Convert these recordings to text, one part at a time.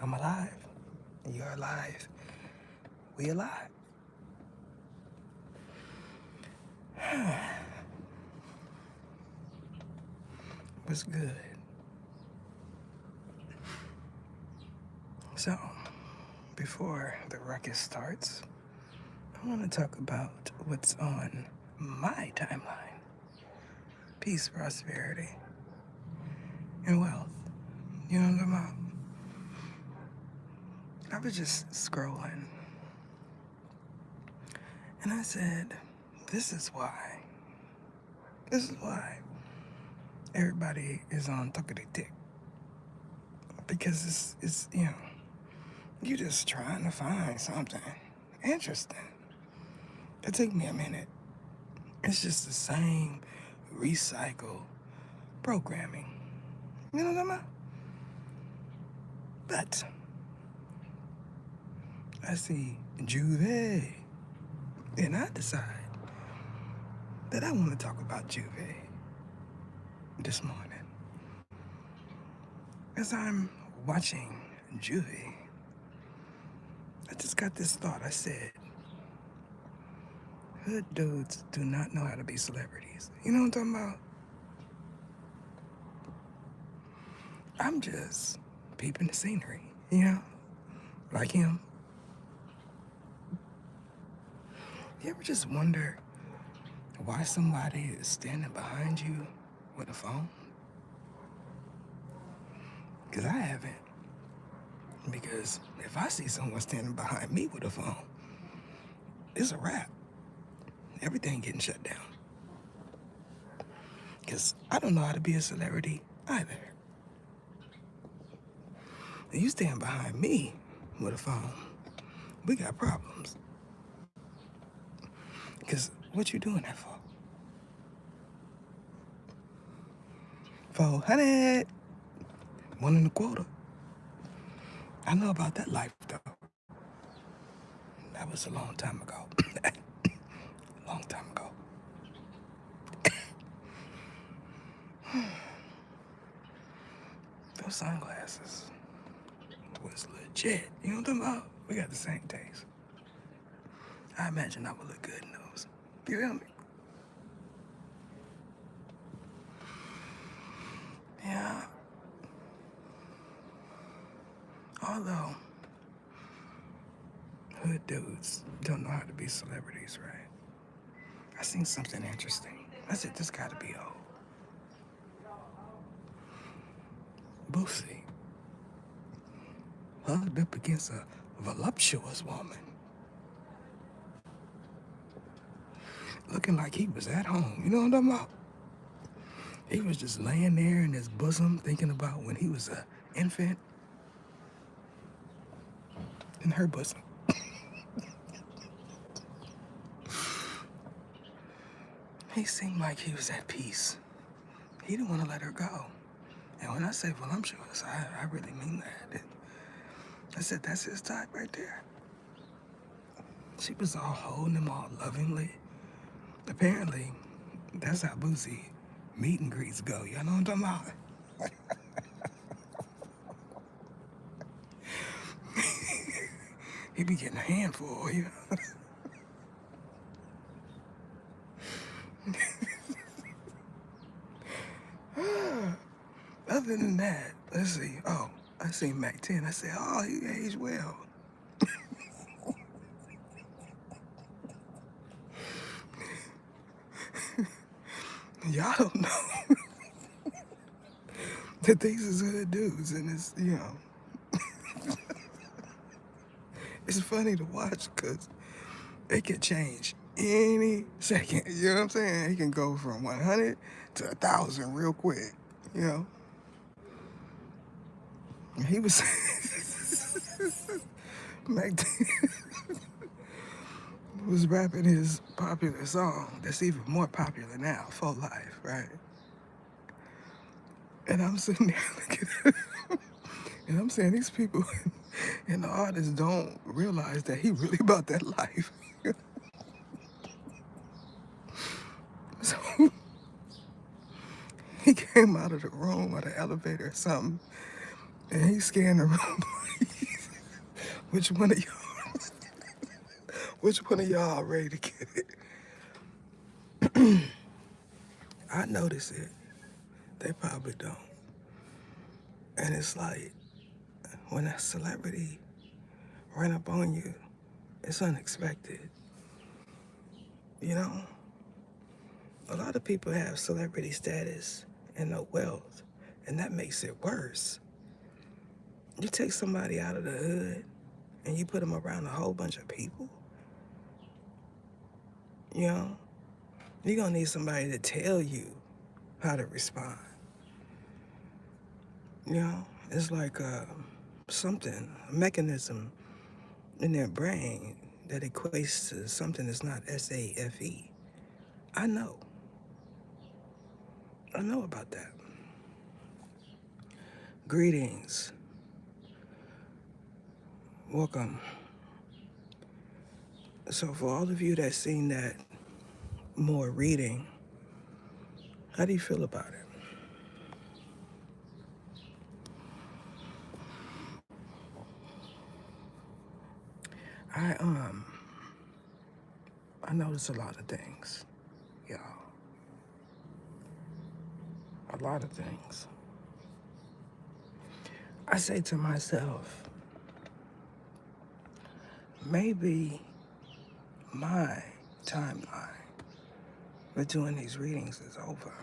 I'm alive. You're alive. We alive. What's good? So, before the ruckus starts, I want to talk about what's on my timeline: peace, prosperity, and wealth. You know what I'm talking about? I was just scrolling, and I said, this is why. This is why everybody is on tuckity tick. Because it's you just trying to find something interesting. It took me a minute. It's just the same recycle programming. You know what I'm talking about? But I see Juve, and I decide that I want to talk about Juve this morning. As I'm watching Juve, I just got this thought. I said, hood dudes do not know how to be celebrities. You know what I'm talking about? I'm just peeping the scenery, like him. You ever just wonder why somebody is standing behind you with a phone? Because I haven't. Because if I see someone standing behind me with a phone, it's a wrap. Everything getting shut down. Because I don't know how to be a celebrity either. And you stand behind me with a phone, we got problems. Because what you doing that for? 400, one in a quarter. I know about that life though. That was a long time ago. Long time ago. Those sunglasses was legit. You know what I'm talking about? We got the same taste. I imagine I would look good in those. You feel me? Yeah. Although hood dudes don't know how to be celebrities, right? I seen something interesting. I said, this gotta be old. Boosie hugged up against a voluptuous woman, looking like he was at home. You know what I'm talking about? He was just laying there in his bosom, thinking about when he was an infant in her bosom. He seemed like he was at peace. He didn't want to let her go. And when I say voluptuous, I really mean that. I said, that's his type right there. She was all holding him all lovingly. Apparently, that's how Boosie meet and greets go. Y'all know what I'm talking about? He be getting a handful, Other than that, let's see. Oh, I seen Mac 10. I said, oh, he aged well. Y'all don't know that these is hood dudes, and it's funny to watch because they could change any second. You know what I'm saying? He can go from 100 to 1,000 real quick. You know, he was Mac 10 was rapping his popular song that's even more popular now, "For Life," right? And I'm sitting there looking at it, and I'm saying these people and the artists don't realize that he really about that life. So he came out of the room or the elevator or something, And he scanned the room. Which one of y'all? Which one of y'all ready to get it? I notice it. They probably don't. And it's like when a celebrity run up on you, it's unexpected. You know, a lot of people have celebrity status and no wealth, and that makes it worse. You take somebody out of the hood and you put them around a whole bunch of people, you know, you're gonna need somebody to tell you how to respond. You know, it's like something, a mechanism in their brain that equates to something that's not SAFE. I know. I know about that. Greetings. Welcome. So for all of you that seen that more reading, how do you feel about it? I I notice a lot of things, y'all. A lot of things. I say to myself, maybe my timeline for doing these readings is over.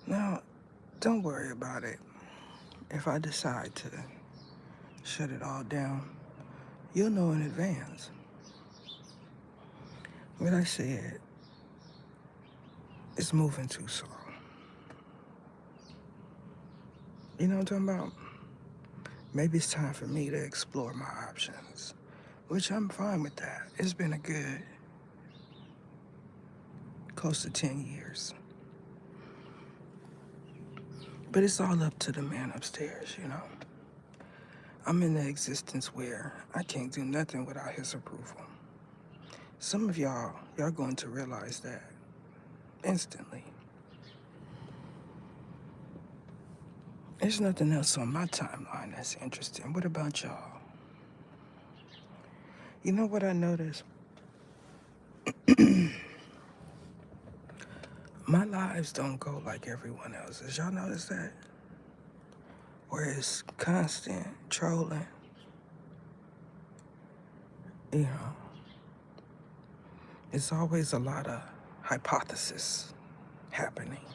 Now, don't worry about it. If I decide to shut it all down, you'll know in advance. What I said is moving too slow. You know what I'm talking about? Maybe it's time for me to explore my options, which I'm fine with that. It's been a good close to 10 years. But it's all up to the man upstairs, you know? I'm in the existence where I can't do nothing without his approval. Some of y'all going to realize that instantly. There's nothing else on my timeline that's interesting. What about y'all? You know what I noticed? My lives don't go like everyone else's. Y'all notice that? Where it's constant trolling. You know, it's always a lot of hypothesis happening.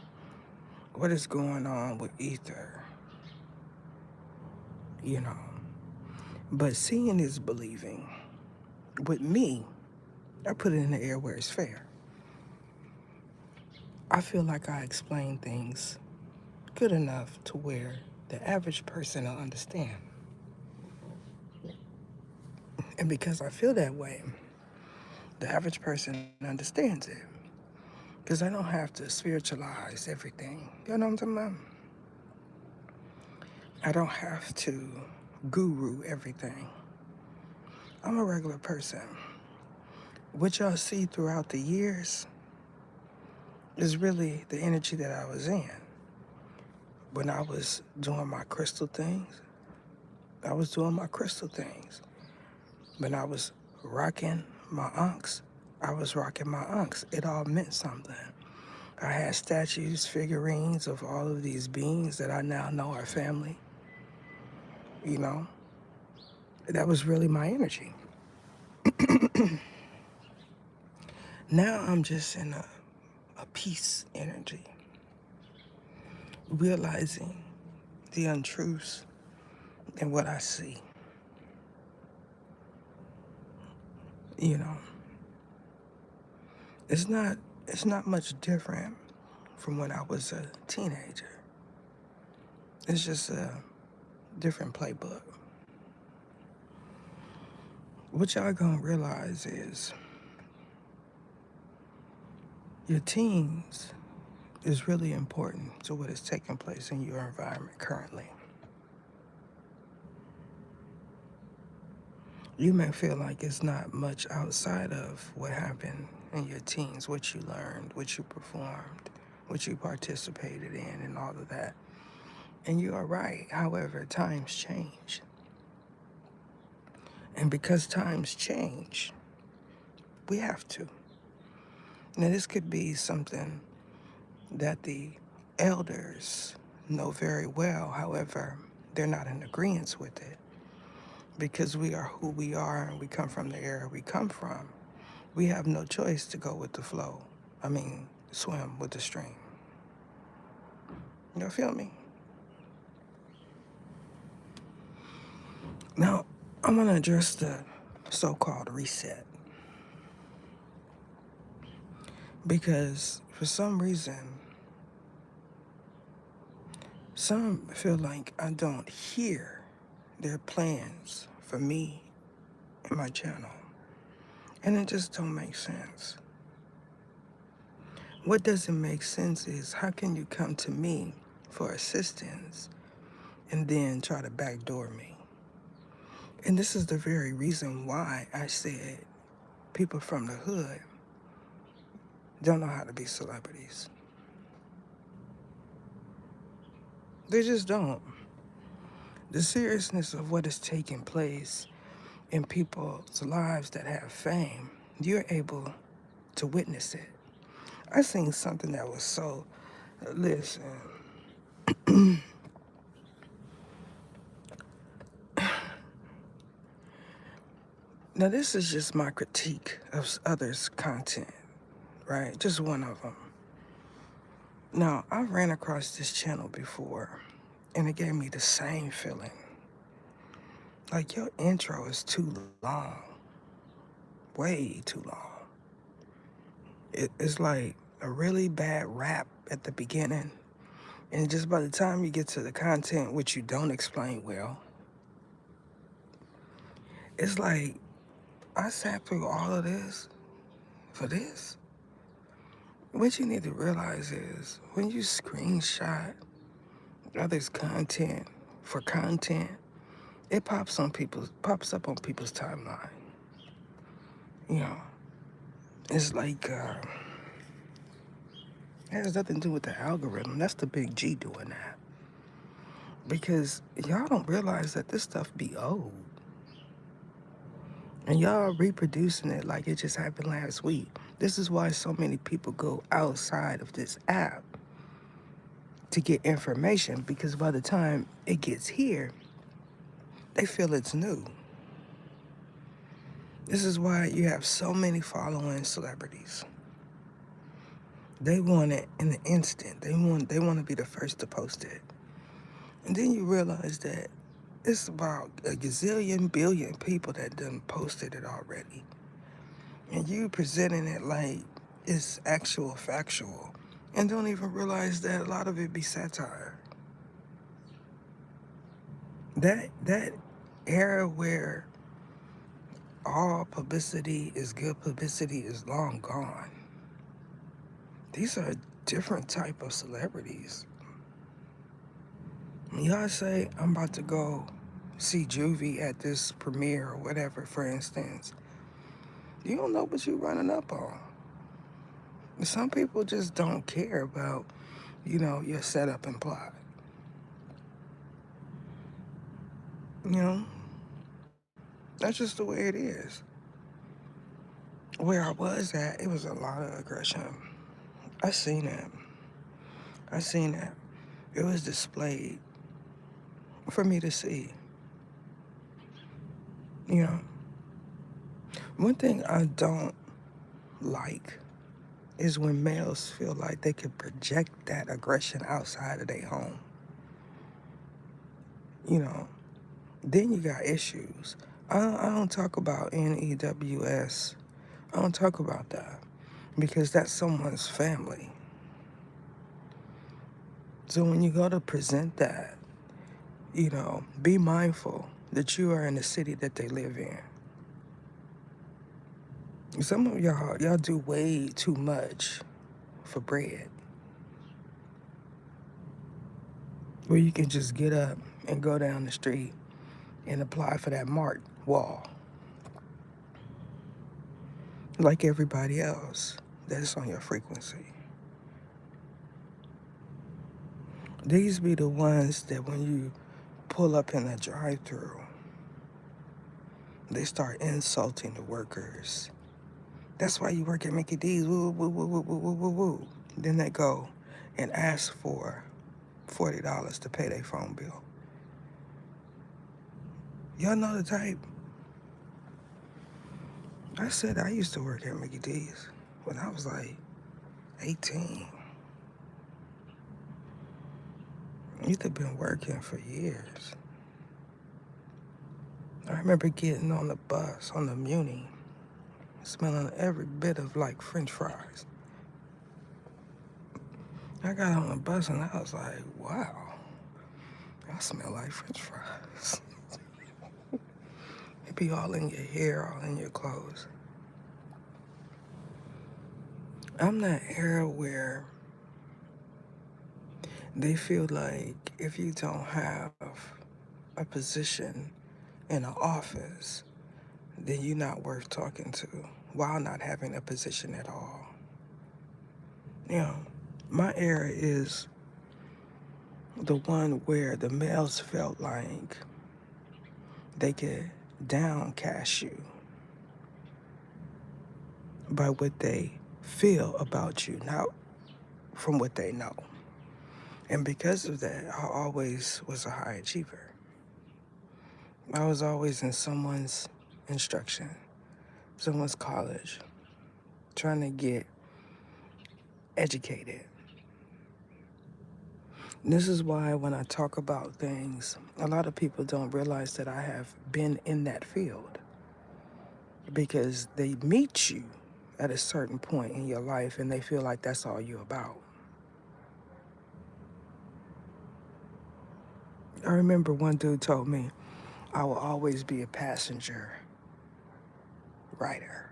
What is going on with ether? You know. But seeing is believing. With me, I put it in the air where it's fair. I feel like I explain things good enough to where the average person will understand. And because I feel that way, the average person understands it. Because I don't have to spiritualize everything. You know what I'm talking about? I don't have to guru everything. I'm a regular person. What y'all see throughout the years is really the energy that I was in. When I was doing my crystal things, I was doing my crystal things. When I was rocking my unks, I was rocking my unks. It all meant something. I had statues, figurines of all of these beings that I now know are family. You know, that was really my energy. Now I'm just in a peace energy, realizing the untruths in what I see. You know, it's not much different from when I was a teenager. It's just a different playbook. What y'all gonna realize is your teens is really important to what is taking place in your environment currently. You may feel like it's not much outside of what happened in your teens, what you learned, what you performed, what you participated in, and all of that. And you are right. However, times change. And because times change, we have to. Now, this could be something that the elders know very well. However, they're not in agreement with it because we are who we are and we come from the era we come from. We have no choice to go with the flow. I mean, swim with the stream. You feel me? Now, I'm going to address the so-called reset because for some reason, some feel like I don't hear their plans for me and my channel. And it just don't make sense. What doesn't make sense is how can you come to me for assistance and then try to backdoor me? And this is the very reason why I said people from the hood don't know how to be celebrities. They just don't. The seriousness of what is taking place in people's lives that have fame, you're able to witness it. I seen something that was so, listen, now this is just my critique of others' content, right? Just one of them. Now, I ran across this channel before, and it gave me the same feeling. Like, your intro is too long. Way too long. It's like a really bad rap at the beginning, and just by the time you get to the content, which you don't explain well, it's like, I sat through all of this for this? What you need to realize is when you screenshot others' content for content, it pops up on people's timeline. You know, it's like it has nothing to do with the algorithm. That's the big G doing that. Because y'all don't realize that this stuff be old. And y'all reproducing it like it just happened last week. This is why so many people go outside of this app to get information, because by the time it gets here, they feel it's new. This is why you have so many following celebrities. They want it in the instant. They want to be the first to post it. And then you realize that it's about a gazillion billion people that done posted it already. And you presenting it like it's actual factual and don't even realize that a lot of it be satire. That era where all publicity is good publicity is long gone. These are different type of celebrities. When y'all say, I'm about to go see Juvie at this premiere or whatever, for instance, you don't know what you're running up on. Some people just don't care about, your setup and plot. That's just the way it is. Where I was at, it was a lot of aggression. I seen it. It was displayed for me to see. One thing I don't like is when males feel like they can project that aggression outside of their home. Then you got issues. I don't talk about NEWS. I don't talk about that because that's someone's family. So when you go to present that, be mindful that you are in the city that they live in. Some of y'all do way too much for bread. Where you can just get up and go down the street and apply for that marked wall. Like everybody else that's on your frequency. These be the ones that when you pull up in a drive-through, they start insulting the workers. That's why you work at Mickey D's. Woo, woo, woo, woo, woo, woo, woo, woo. Then they go and ask for $40 to pay their phone bill. Y'all know the type. I said I used to work at Mickey D's when I was like 18. You'd have been working for years. I remember getting on the bus, on the Muni, smelling every bit of like French fries. I got on the bus and I was like, wow, I smell like French fries. It be all in your hair, all in your clothes. I'm that era where they feel like if you don't have a position in an office, then you're not worth talking to while not having a position at all. You know, my era is the one where the males felt like they could downcast you by what they feel about you, not from what they know. And because of that, I always was a high achiever. I was always in someone's instruction, someone's college, trying to get educated. This is why when I talk about things, a lot of people don't realize that I have been in that field, because they meet you at a certain point in your life and they feel like that's all you're about. I remember one dude told me, I will always be a passenger rider.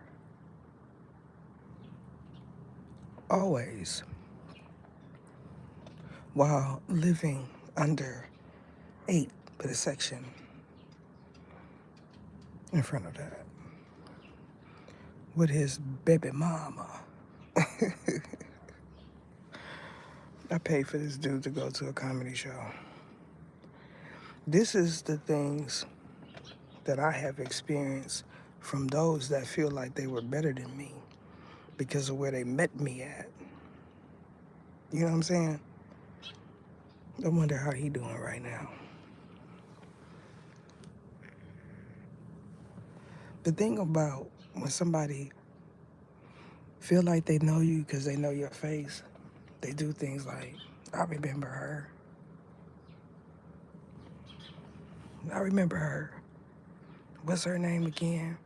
Always. While living under 8, put a section in front of that, with his baby mama. I paid for this dude to go to a comedy show. This is the things that I have experienced from those that feel like they were better than me because of where they met me at. You know what I'm saying? I wonder how he doing right now. The thing about when somebody feel like they know you because they know your face, they do things like, I remember her. I remember her. What's her name again?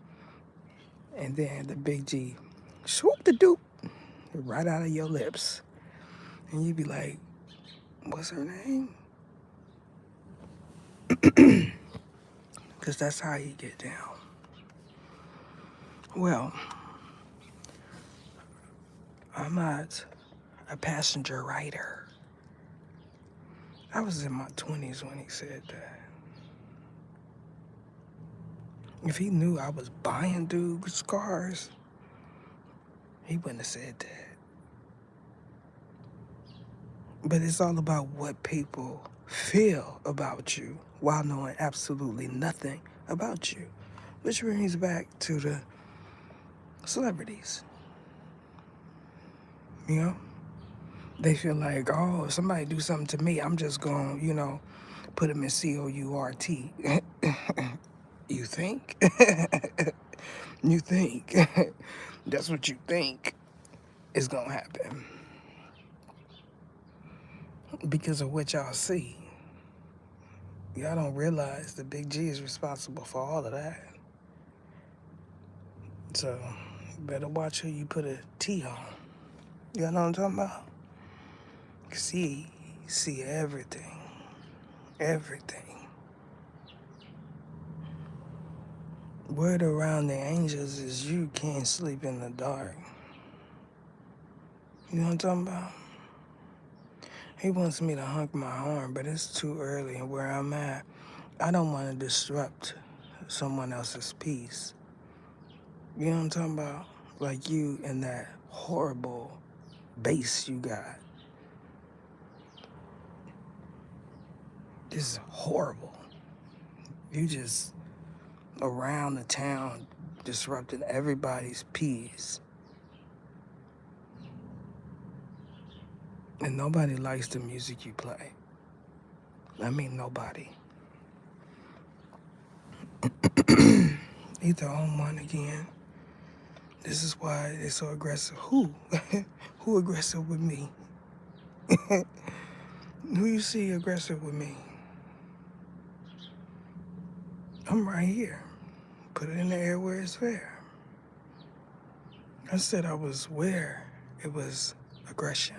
And then the big G, swoop the doop, right out of your lips. And you be like, what's her name? Because that's how you get down. Well, I'm not a passenger rider. I was in my 20s when he said that. If he knew I was buying dudes cars, he wouldn't have said that. But it's all about what people feel about you while knowing absolutely nothing about you. Which brings back to the celebrities. You know? They feel like, oh, if somebody do something to me, I'm just going to, put them in COURT. You think? You think? That's what you think is going to happen. Because of what y'all see. Y'all don't realize the Big G is responsible for all of that. So, better watch who you put a T on. Y'all know what I'm talking about? See everything. Everything. Word around the angels is you can't sleep in the dark. You know what I'm talking about? He wants me to honk my horn, but it's too early, and where I'm at, I don't want to disrupt someone else's peace. You know what I'm talking about? Like you and that horrible bass you got. This is horrible. You just around the town disrupting everybody's peace. And nobody likes the music you play. I mean, nobody. Need their own one again. This is why they're so aggressive. Who? Who aggressive with me? Who you see aggressive with me? I'm right here. Put it in the air where it's fair. I said I was where it was aggression.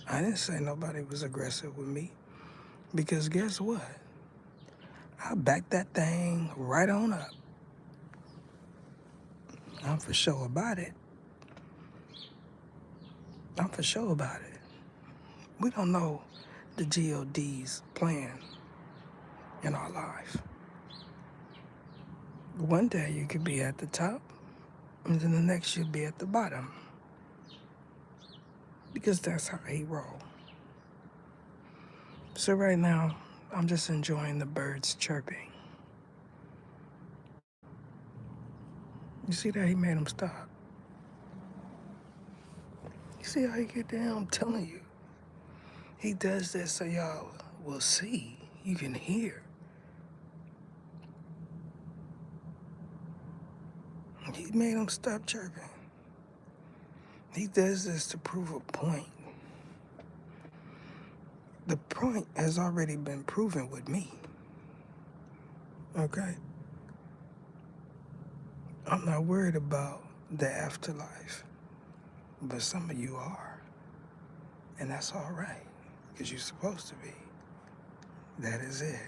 I didn't say nobody was aggressive with me. Because guess what? I backed that thing right on up. I'm for sure about it. I'm for sure about it. We don't know the GOD's plan in our life. One day you could be at the top, and then the next you'll be at the bottom. Because that's how he roll. So right now, I'm just enjoying the birds chirping. You see that he made them stop? You see how he get down? I'm telling you. He does this so y'all will see. You can hear. He made them stop chirping. He does this to prove a point. The point has already been proven with me. Okay? I'm not worried about the afterlife, but some of you are. And that's all right, because you're supposed to be. That is it.